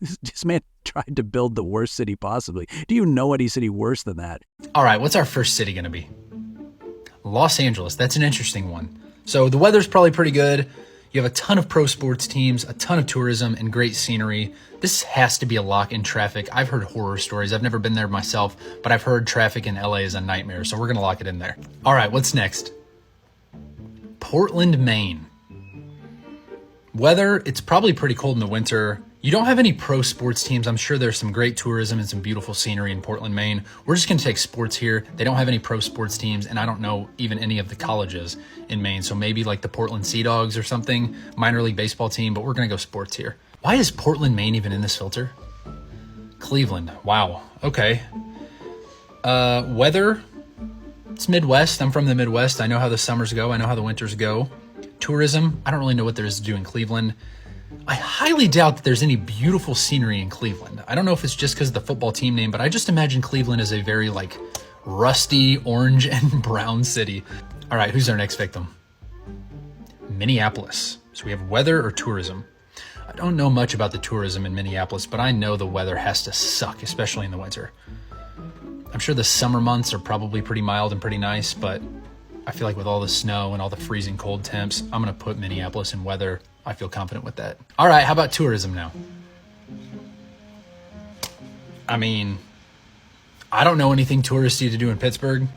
This man tried to build the worst city possibly. Do you know any city worse than that? All right, what's our first city going to be? Los Angeles. That's an interesting one. So the weather's probably pretty good. You have a ton of pro sports teams, a ton of tourism, and great scenery. This has to be a lock in traffic. I've heard horror stories. I've never been there myself, but I've heard traffic in LA is a nightmare, so we're going to lock it in there. All right, what's next? Portland, Maine. Weather, it's probably pretty cold in the winter. You don't have any pro sports teams. I'm sure there's some great tourism and some beautiful scenery in Portland, Maine. We're just going to take sports here. They don't have any pro sports teams, and I don't know even any of the colleges in Maine. So maybe like the Portland Sea Dogs or something, minor league baseball team, but we're going to go sports here. Why is Portland, Maine even in this filter? Cleveland. Wow. Okay. Weather, it's Midwest. I'm from the Midwest. I know how the summers go. I know how the winters go. Tourism, I don't really know what there is to do in Cleveland. I highly doubt that there's any beautiful scenery in Cleveland. I don't know if it's just because of the football team name, but I just imagine Cleveland as a very like rusty orange and brown city. All right, who's our next victim? Minneapolis. So we have weather or tourism. I don't know much about the tourism in Minneapolis, but I know the weather has to suck, especially in the winter. I'm sure the summer months are probably pretty mild and pretty nice, but I feel like with all the snow and all the freezing cold temps, I'm going to put Minneapolis in weather. I feel confident with that. All right, how about tourism now? I mean, I don't know anything touristy to do in Pittsburgh.